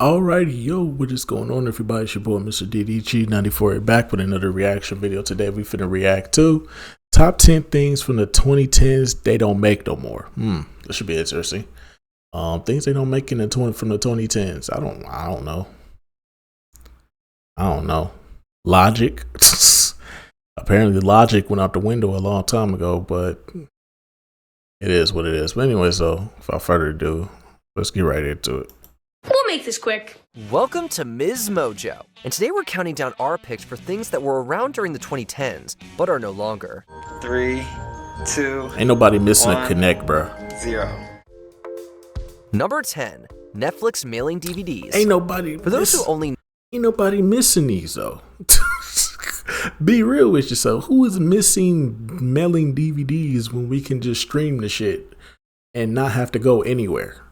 Alrighty, yo, what is going on, everybody? It's your boy, Mr. DDG94, back with another reaction video. Today, we finna react to top 10 things from the 2010s they don't make no more. This should be interesting. Things they don't make in from the 2010s. I don't know. Logic. Apparently, Logic went out the window a long time ago, but it is what it is. But anyway, so without further ado, let's get right into it. We'll make this quick. Welcome to Ms. Mojo, and today we're counting down our picks for things that were around during the 2010s, but are no longer. 3, 2, Ain't nobody missing 1, a connect, bro. 0. Number 10, Netflix mailing DVDs. Ain't nobody. For those who only Ain't nobody missing these though. Be real with yourself. Who is missing mailing DVDs when we can just stream the shit and not have to go anywhere?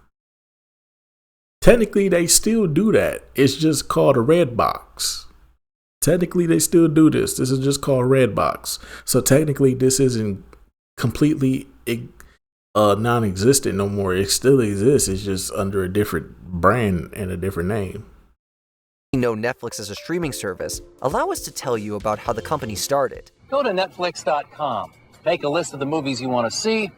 Technically, they still do that. It's just called a red box. Technically, they still do this. This is just called red box. So technically, this isn't completely non-existent no more. It still exists. It's just under a different brand and a different name. know Netflix as a streaming service, allow us to tell you about how the company started. Go to Netflix.com, make a list of the movies you want to see,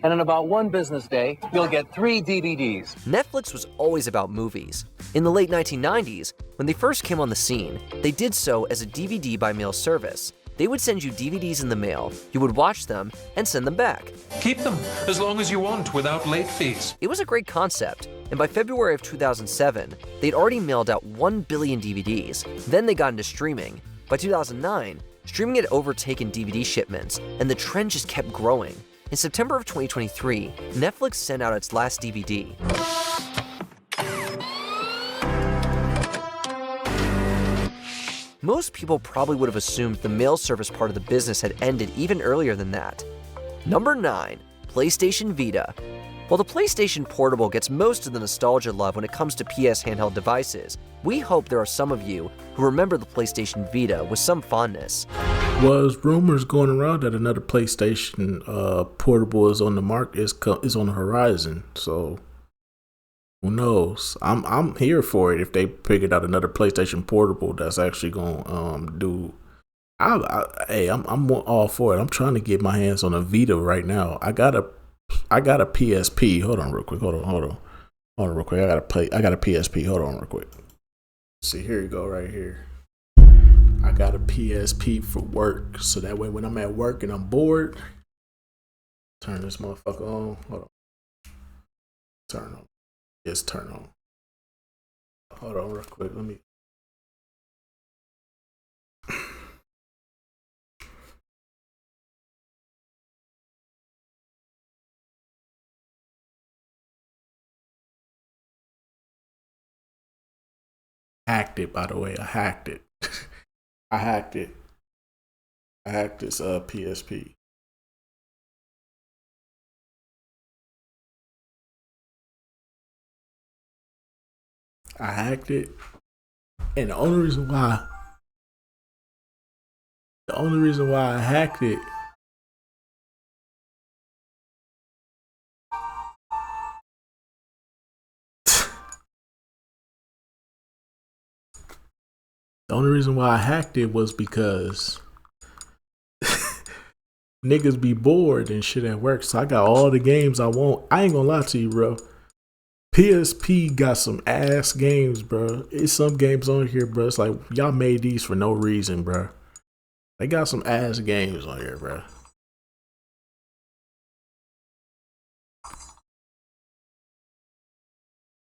and in about one business day, you'll get 3 DVDs. Netflix was always about movies. In the late 1990s, when they first came on the scene, they did so as a DVD by mail service. They would send you DVDs in the mail, you would watch them, and send them back. Keep them as long as you want without late fees. It was a great concept, and by February of 2007, they'd already mailed out 1 billion DVDs. Then they got into streaming. By 2009, streaming had overtaken DVD shipments, and the trend just kept growing. In September of 2023, Netflix sent out its last DVD. Most people probably would have assumed the mail service part of the business had ended even earlier than that. Number 9, PlayStation Vita. While the PlayStation Portable gets most of the nostalgia love when it comes to PS handheld devices, we hope there are some of you who remember the PlayStation Vita with some fondness. Was rumors going around that another PlayStation Portable is on the market, is on the horizon? So who knows? I'm here for it if they figured out another PlayStation Portable that's actually gonna do. I'm all for it. I'm trying to get my hands on a Vita right now. I got a PSP. Hold on real quick. Hold on real quick. I got a PSP. Hold on real quick. See, here you go right here. I got a PSP for work, so that way when I'm at work and I'm bored, turn this motherfucker on. Hold on. Turn on. Yes, turn on. Hold on real quick. Let me. Hacked it, by the way. I hacked it. I hacked it. I hacked this PSP. I hacked it, and the only reason why I hacked it was because niggas be bored and shit at work. So I got all the games I want. I ain't gonna lie to you, bro. PSP got some ass games, bro. It's some games on here, bro. It's like y'all made these for no reason, bro. They got some ass games on here, bro.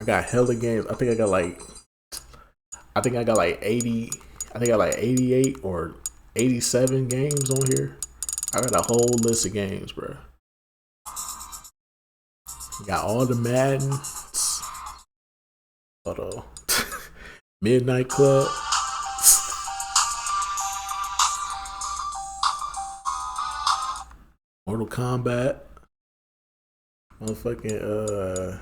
I got hella games. I think I got like 80. I think I got like 88 or 87 games on here. I got a whole list of games, bro. Got all the Maddens. Hold on. Midnight Club. Mortal Kombat. Motherfucking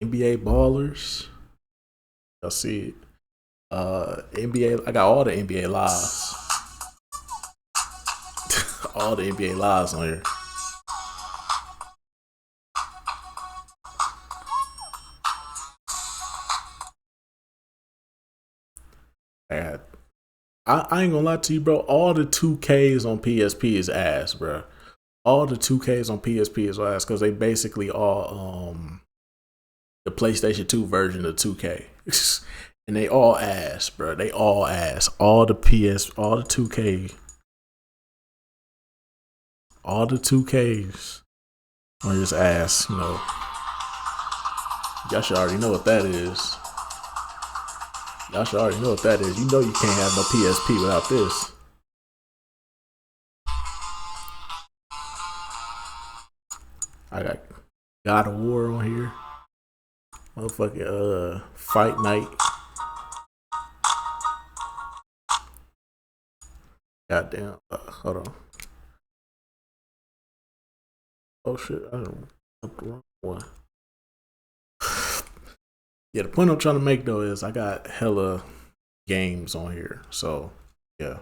NBA Ballers. Y'all see it. NBA. I got all the NBA lives. All the NBA lives on here. I ain't gonna lie to you, bro. All the 2Ks on PSP is ass, bro. All the 2Ks on PSP is ass because they basically all the PlayStation 2 version of 2K. And they all ass, bro. They all ass. All the 2K. All the 2Ks are just ass, you know. Y'all should already know what that is. Y'all should already know what that is. You know you can't have no PSP without this. I got God of War on here. Motherfucking Fight Night. Goddamn. Hold on. Oh shit, I don't have the wrong one. Yeah, the point I'm trying to make though is I got hella games on here. So yeah.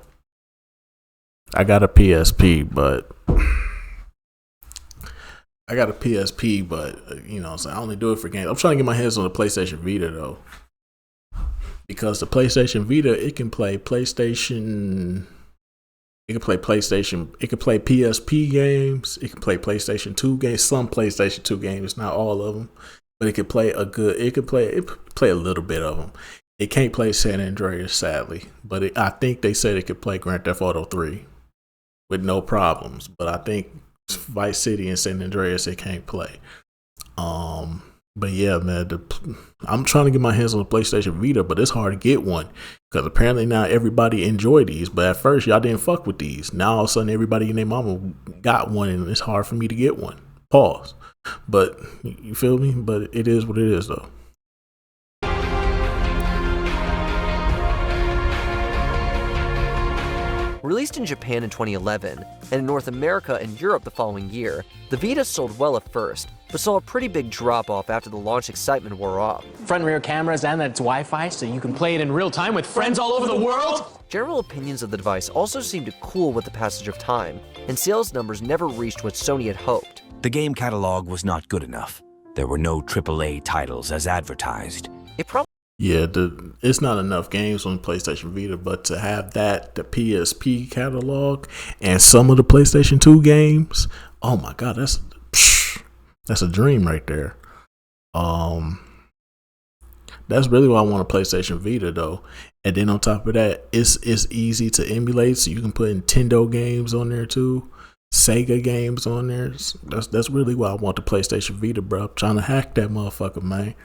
I got a PSP, but you know, so I only do it for games. I'm trying to get my hands on the PlayStation Vita though. Because the PlayStation Vita, it can play PlayStation, it can play PSP games, it can play PlayStation 2 games, some PlayStation 2 games, not all of them, but it can play a little bit of them. It can't play San Andreas, sadly, but I think they said it could play Grand Theft Auto 3 with no problems, but I think Vice City and San Andreas it can't play. But yeah, man, I'm trying to get my hands on the PlayStation Vita, but it's hard to get one because apparently now everybody enjoy these. But at first, y'all didn't fuck with these. Now all of a sudden, everybody and their mama got one, and it's hard for me to get one. Pause. But you feel me? But it is what it is, though. Released in Japan in 2011, and in North America and Europe the following year, the Vita sold well at first, but saw a pretty big drop-off after the launch excitement wore off. Front and rear cameras, and that it's Wi-Fi, so you can play it in real time with friends all over the world? General opinions of the device also seemed to cool with the passage of time, and sales numbers never reached what Sony had hoped. The game catalog was not good enough. There were no AAA titles as advertised. It's not enough games on the PlayStation Vita, but to have the PSP catalog and some of the PlayStation 2 games, oh my god, that's a dream right there. That's really why I want a PlayStation Vita though. And then on top of that, it's easy to emulate, so you can put Nintendo games on there too, Sega games on there. That's really why I want the PlayStation Vita, bro. I'm trying to hack that motherfucker, man.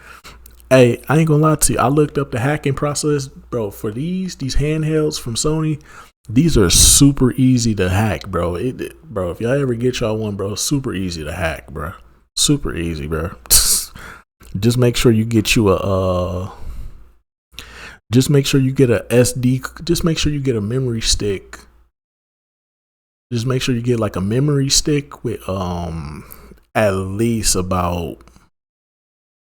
Hey, I ain't gonna lie to you. I looked up the hacking process, bro, for these handhelds from Sony. These are super easy to hack, bro. Bro, if y'all ever get y'all one, bro, super easy to hack, bro. Super easy, bro. Just make sure you get you just make sure you get a SD. Just make sure you get a memory stick. Just make sure you get like a memory stick with at least about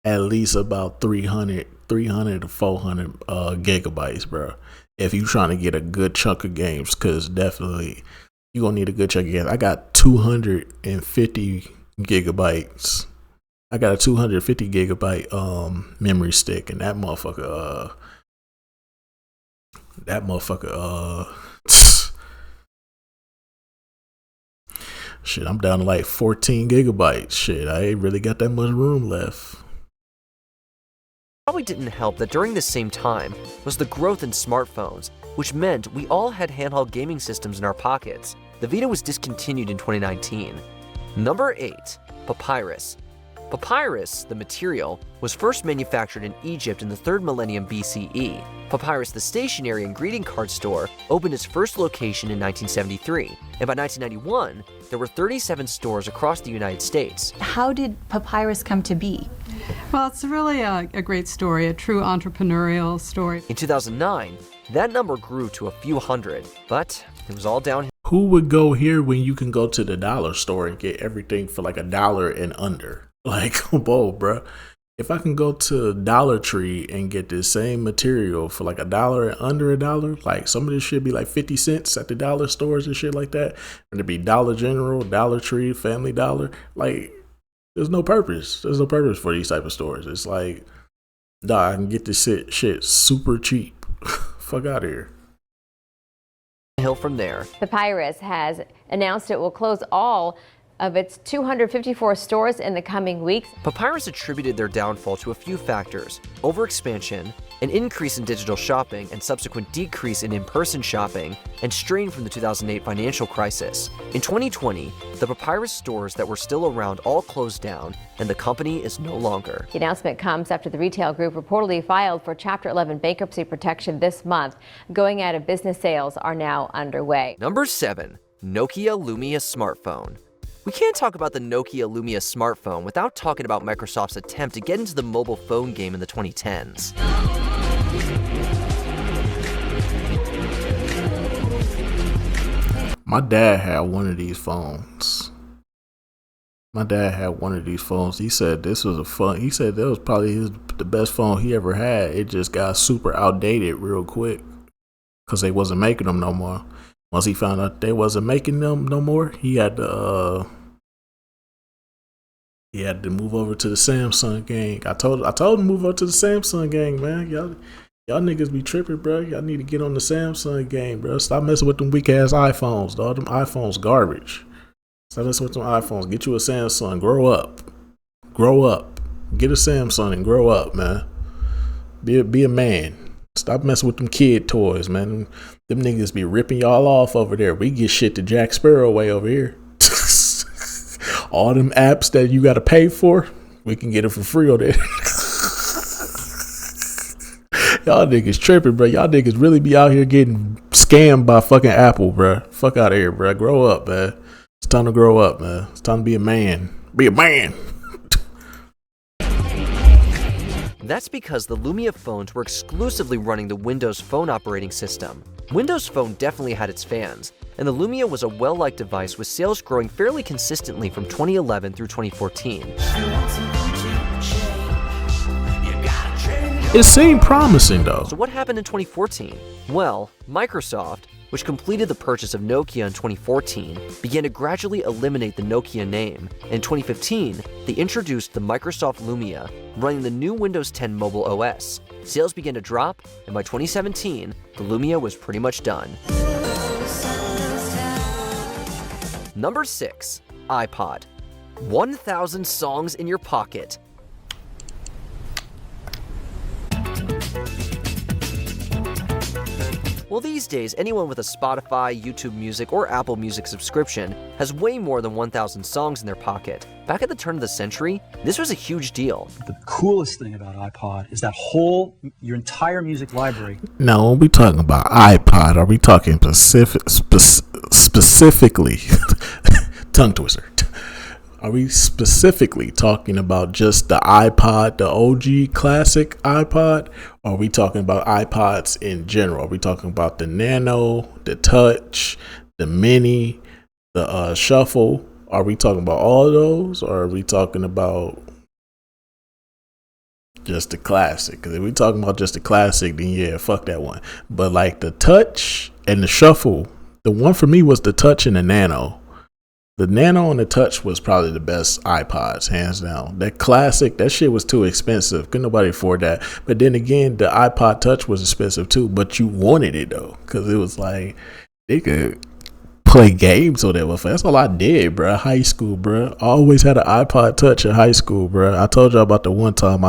300 to 400 gigabytes, bro. If you're trying to get a good chunk of games, because definitely you're going to need a good chunk of games. I got 250 gigabytes. I got a 250 gigabyte memory stick, and that motherfucker shit, I'm down to like 14 gigabytes. Shit, I ain't really got that much room left. Probably didn't help that during this same time was the growth in smartphones, which meant we all had handheld gaming systems in our pockets. The Vita was discontinued in 2019. Number 8. Papyrus. Papyrus, the material, was first manufactured in Egypt in the 3rd millennium BCE. Papyrus, the stationery and greeting card store, opened its first location in 1973, and by 1991, there were 37 stores across the United States. How did Papyrus come to be? Well, it's really a great story, a true entrepreneurial story. In 2009, that number grew to a few hundred, but it was all downhill. Who would go here when you can go to the dollar store and get everything for like $1 and under? Like, whoa, bro. If I can go to Dollar Tree and get the same material for like $1 and under $1, like some of this shit be like 50 cents at the dollar stores and shit like that. And it'd be Dollar General, Dollar Tree, Family Dollar. Like, there's no purpose. There's no purpose for these type of stores. It's like, nah, I can get this shit super cheap Fuck out of here. Hill from there. Papyrus has announced it will close all of its 254 stores in the coming weeks. Papyrus attributed their downfall to a few factors: overexpansion, an increase in digital shopping and subsequent decrease in in-person shopping, and strain from the 2008 financial crisis. In 2020, the Papyrus stores that were still around all closed down, and the company is no longer. The announcement comes after the retail group reportedly filed for Chapter 11 bankruptcy protection this month. Going out of business sales are now underway. Number 7. Nokia Lumia smartphone. We can't talk about the Nokia Lumia smartphone without talking about Microsoft's attempt to get into the mobile phone game in the 2010s. My dad had one of these phones. He said this was he said that was probably the best phone he ever had. It just got super outdated real quick because they wasn't making them no more. Once he found out they wasn't making them no more, he had to move over to the Samsung gang. I told him to move over to the Samsung gang, man. Y'all niggas be tripping, bro. Y'all need to get on the Samsung gang, bro. Stop messing with them weak ass iPhones, dog. Them iPhones garbage. Stop messing with them iPhones. Get you a Samsung. Grow up. Get a Samsung and grow up, man. Be a man. Stop messing with them kid toys, man. Them niggas be ripping y'all off over there. We get shit to Jack Sparrow way over here. All them apps that you got to pay for, we can get it for free over there. Y'all niggas tripping, bro. Y'all niggas really be out here getting scammed by fucking Apple, bro. Fuck out of here, bro. Grow up, man. It's time to grow up, man. It's time to be a man. Be a man. That's because the Lumia phones were exclusively running the Windows Phone operating system. Windows Phone definitely had its fans, and the Lumia was a well-liked device with sales growing fairly consistently from 2011 through 2014. It seemed promising, though. So what happened in 2014? Well, Microsoft, which completed the purchase of Nokia in 2014, began to gradually eliminate the Nokia name. In 2015, they introduced the Microsoft Lumia, running the new Windows 10 mobile OS. Sales began to drop, and by 2017, the Lumia was pretty much done. Number 6. iPod. 1,000 songs in your pocket. Well, these days, anyone with a Spotify, YouTube Music, or Apple Music subscription has way more than 1,000 songs in their pocket. Back at the turn of the century, this was a huge deal. The coolest thing about iPod is that your entire music library. Now, when we talking about iPod, are we talking specifically, tongue twister, are we specifically talking about just the iPod, the OG classic iPod? Or are we talking about iPods in general? Are we talking about the Nano, the Touch, the Mini, the Shuffle? Are we talking about all of those? Or are we talking about just the classic? Because if we talking about just the classic, then yeah, fuck that one. But like the Touch and the Shuffle, the one for me was the Touch and the Nano. The Nano and the Touch was probably the best iPods, hands down. That classic, that shit was too expensive. Couldn't nobody afford that. But then again, the iPod Touch was expensive too. But you wanted it though, because it was like they could play games on that. That's all I did, bro. High school, bro. I always had an iPod Touch in high school, bro. I told y'all about the one time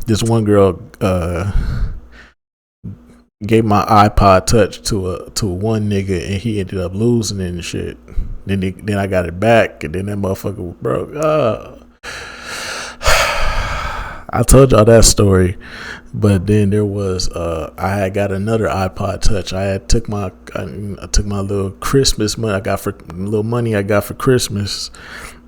this one girl gave my iPod Touch to one nigga and he ended up losing it and shit. Then I got it back and then that motherfucker broke. I told y'all that story, but then there was I had got another iPod Touch. I took my little Christmas money I got for Christmas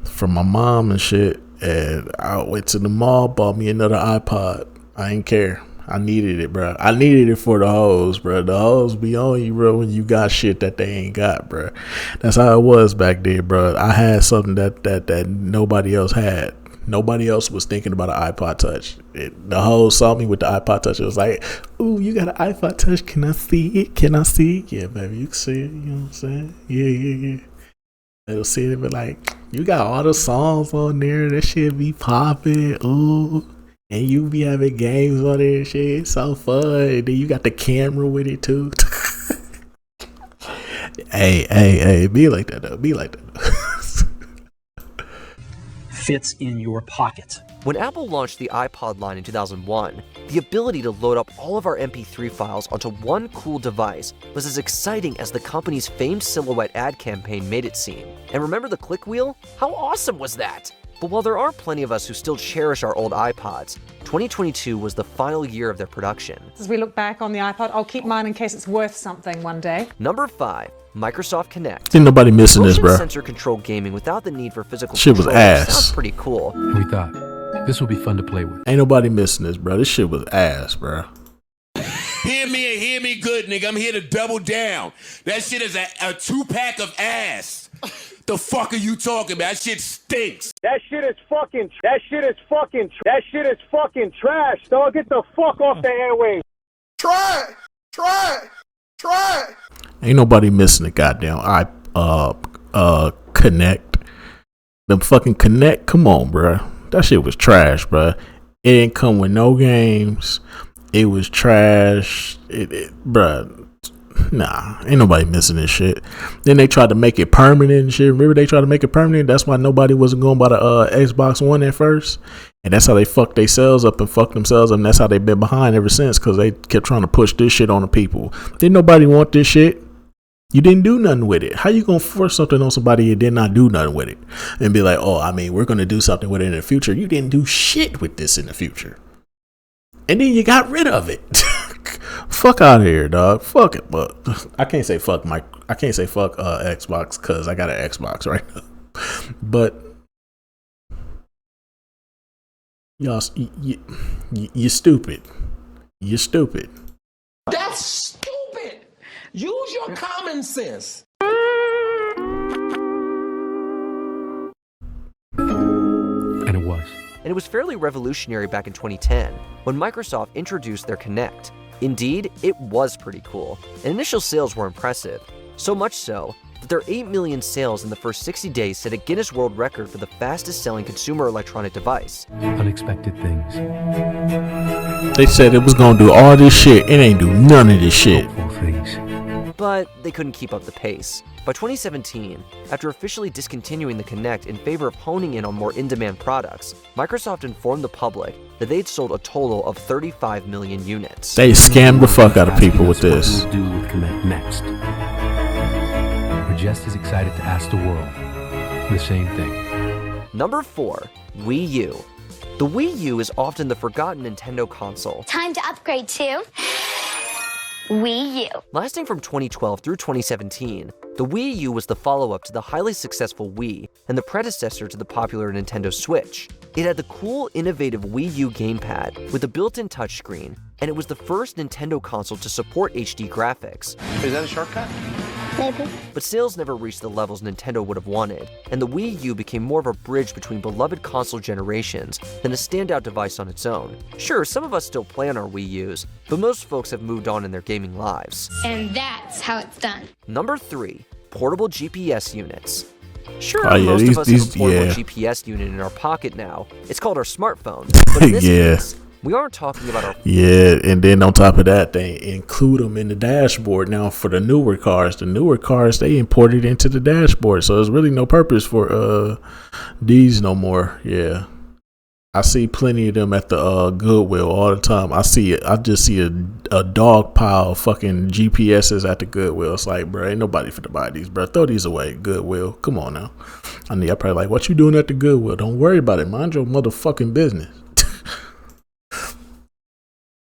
from my mom and shit, and I went to the mall, bought me another iPod. I ain't care. I needed it, bro. I needed it for the hoes, bro. The hoes be on you, bro, when you got shit that they ain't got, bro. That's how it was back then, bro. I had something that nobody else had. Nobody else was thinking about an iPod Touch. The hoes saw me with the iPod Touch. It was like, ooh, you got an iPod Touch. Can I see it? Can I see it? Yeah, baby, you can see it. You know what I'm saying? Yeah. They'll see it and be like, you got all the songs on there. That shit be popping. Ooh. And you be having games on it and shit. It's so fun. And then you got the camera with it too. Hey, be like that though. Be like that. Fits in your pocket. When Apple launched the iPod line in 2001, the ability to load up all of our MP3 files onto one cool device was as exciting as the company's famed silhouette ad campaign made it seem. And remember the click wheel? How awesome was that? But while there are plenty of us who still cherish our old iPods, 2022 was the final year of their production. As we look back on the iPod, I'll keep mine in case it's worth something one day. Number 5. Microsoft Kinect. Ain't nobody missing this, bro. Sensor control gaming without the need for physical shit was ass. Sounds pretty cool. We thought this would be fun to play with. Ain't nobody missing this, bro. This shit was ass, bro. Hear me and hear me good, nigga. I'm here to double down. That shit is a 2-pack of ass. The fuck are you talking about? That shit stinks. That shit is fucking trash, dog. Get the fuck off the airwaves. Try it. Ain't nobody missing the goddamn Connect. Them fucking Connect. Come on, bro. That shit was trash, bro. It didn't come with no games. It was trash. Bruh. Nah, ain't nobody missing this shit. Then they tried to make it permanent and shit. Remember they tried to make it permanent? That's why nobody wasn't going by the Xbox One at first. And that's how they fucked themselves up and fucked themselves up. And that's how they've been behind ever since, because they kept trying to push this shit on the people. Didn't nobody want this shit? You didn't do nothing with it. How you gonna force something on somebody you did not do nothing with it? And be like, oh, I mean, we're gonna do something with it in the future. You didn't do shit with this in the future. And then you got rid of it. Fuck out of here, dog. Fuck it. But I can't say fuck Xbox because I got an Xbox right now. But y'all, you stupid. You're stupid. That's stupid. Use your common sense. And it was. And it was fairly revolutionary back in 2010 when Microsoft introduced their Kinect. Indeed, it was pretty cool, and initial sales were impressive, so much so that their 8 million sales in the first 60 days set a Guinness World Record for the fastest selling consumer electronic device. Unexpected things. They said it was gonna do all this shit, it ain't do none of this shit. Hopeful things. But they couldn't keep up the pace. By 2017, after officially discontinuing the Kinect in favor of honing in on more in-demand products, Microsoft informed the public that they'd sold a total of 35 million units. They scammed the fuck out of people with this. What we'll do with Kinect next. We're just as excited to ask the world the same thing. Number 4, Wii U. The Wii U is often the forgotten Nintendo console. Time to upgrade to Wii U. Lasting from 2012 through 2017, the Wii U was the follow-up to the highly successful Wii and the predecessor to the popular Nintendo Switch. It had the cool, innovative Wii U gamepad with a built-in touchscreen, and it was the first Nintendo console to support HD graphics. Is that a shortcut? Maybe. But sales never reached the levels Nintendo would have wanted, and the Wii U became more of a bridge between beloved console generations than a standout device on its own. Sure, some of us still play on our Wii U's, but most folks have moved on in their gaming lives. And that's how it's done. Number 3, portable GPS units. Sure, yeah, most of us have a portable yeah. GPS unit in our pocket now. It's called our smartphone. But in this Yeah. case, we aren't talking about our... Yeah, and then on top of that, they include them in the dashboard now for the newer cars. The newer cars, they imported into the dashboard, so there's really no purpose for these no more. Yeah, I see plenty of them at the Goodwill all the time. I just see a dog pile of fucking GPSs at the Goodwill. It's like, bro, ain't nobody for to buy these, bro. Throw these away, Goodwill. Come on now. I probably like, what you doing at the Goodwill? Don't worry about it. Mind your motherfucking business.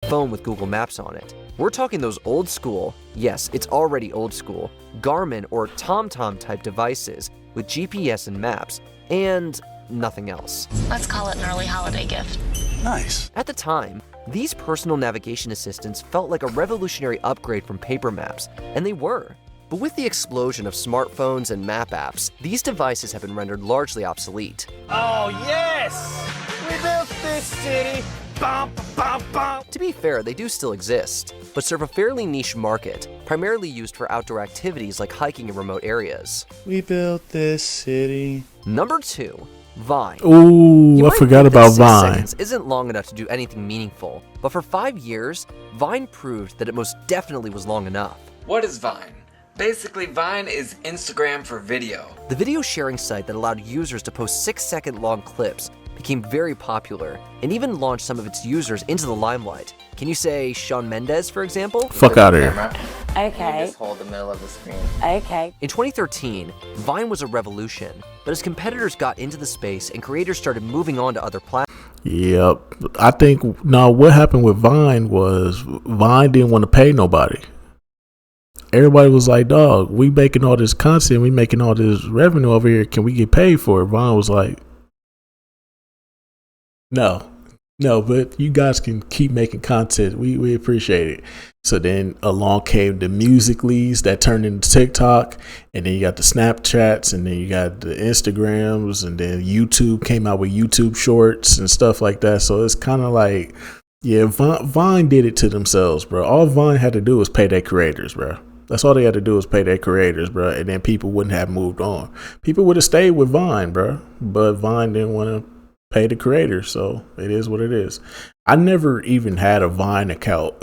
Phone with Google Maps on it. We're talking those old school, yes, it's already old school, Garmin or TomTom type devices with GPS and maps, and nothing else. Let's call it an early holiday gift. Nice. At the time, these personal navigation assistants felt like a revolutionary upgrade from paper maps, and they were. But with the explosion of smartphones and map apps, these devices have been rendered largely obsolete. Oh, yes! We built this city! Bum, bum, bum. To be fair, they do still exist, but serve a fairly niche market, primarily used for outdoor activities like hiking in remote areas. We built this city. Number 2, Vine. Ooh, You I might forgot think that about 6 Vine. seconds isn't long enough to do anything meaningful, but for 5 years, Vine proved that it most definitely was long enough. What is Vine? Basically, Vine is Instagram for video. The video sharing site that allowed users to post 6-second long clips became very popular and even launched some of its users into the limelight. Can you say Shawn Mendes, for example? Fuck out of here. Okay. Just hold the middle of the screen. Okay. In 2013, Vine was a revolution, but as competitors got into the space and creators started moving on to other platforms. Yep. I think, no, what happened with Vine was Vine didn't want to pay nobody. Everybody was like, dog, we making all this content, we making all this revenue over here. Can we get paid for it? Vine was like, no, but you guys can keep making content. We appreciate it. So then along came the Musical.lys that turned into TikTok, and then you got the Snapchats, and then you got the Instagrams, and then YouTube came out with YouTube Shorts and stuff like that. So it's kind of like, yeah, Vine did it to themselves, bro. All Vine had to do was pay their creators, bro. That's all they had to do was pay their creators, bro. And then people wouldn't have moved on. People would have stayed with Vine, bro. But Vine didn't want to pay the creators, so it is what it is. I never even had a Vine account.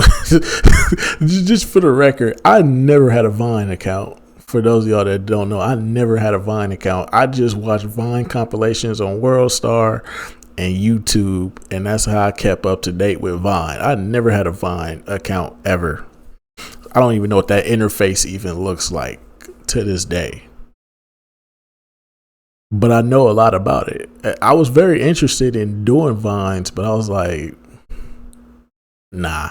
Just for the record, I never had a Vine account. For those of y'all that don't know, I never had a Vine account. I just watched Vine compilations on WorldStar and YouTube, and that's how I kept up to date with Vine. I never had a Vine account ever. I don't even know what that interface even looks like to this day. But I know a lot about it. I was very interested in doing Vines, but I was like, nah.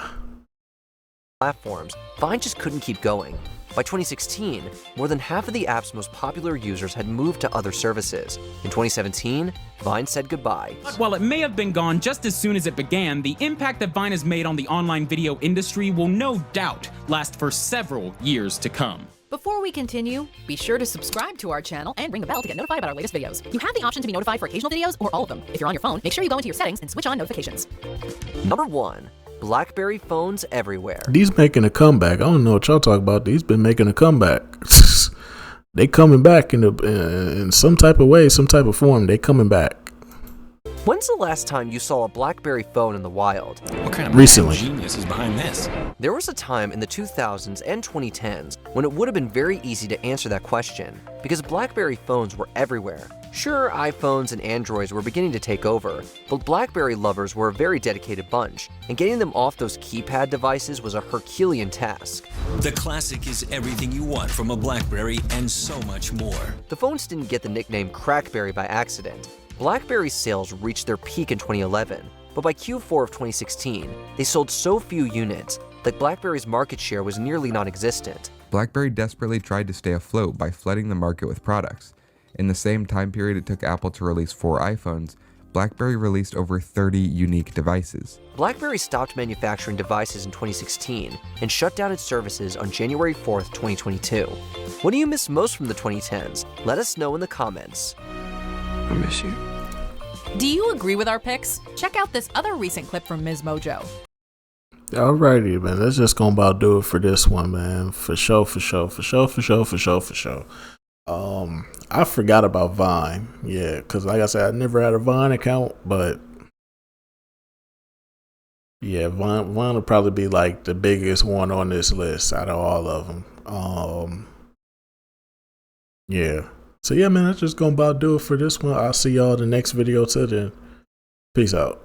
Platforms, Vine just couldn't keep going. By 2016, more than half of the app's most popular users had moved to other services. In 2017, Vine said goodbye. While it may have been gone just as soon as it began, the impact that Vine has made on the online video industry will no doubt last for several years to come. Before we continue, be sure to subscribe to our channel and ring the bell to get notified about our latest videos. You have the option to be notified for occasional videos or all of them. If you're on your phone, make sure you go into your settings and switch on notifications. Number 1. BlackBerry phones everywhere. These making a comeback. I don't know what y'all talk about. These been making a comeback. They coming back in some type of way, some type of form. They coming back. When's the last time you saw a BlackBerry phone in the wild? What kind of Recently. genius is behind this? There was a time in the 2000s and 2010s when it would have been very easy to answer that question because BlackBerry phones were everywhere. Sure, iPhones and Androids were beginning to take over, but BlackBerry lovers were a very dedicated bunch, and getting them off those keypad devices was a Herculean task. The Classic is everything you want from a BlackBerry and so much more. The phones didn't get the nickname Crackberry by accident. BlackBerry's sales reached their peak in 2011, but by Q4 of 2016, they sold so few units that BlackBerry's market share was nearly non-existent. BlackBerry desperately tried to stay afloat by flooding the market with products. In the same time period it took Apple to release 4 iPhones, BlackBerry released over 30 unique devices. BlackBerry stopped manufacturing devices in 2016 and shut down its services on January 4th, 2022. What do you miss most from the 2010s? Let us know in the comments. I miss you. Do you agree with our picks? Check out this other recent clip from Ms. Mojo. Alrighty, man. That's just gonna about do it for this one, man. For sure. I forgot about Vine. Yeah, because like I said, I never had a Vine account, but yeah, Vine will probably be like the biggest one on this list out of all of them. Yeah. So yeah, man, that's just gonna about do it for this one. I'll see y'all in the next video. Till then, peace out.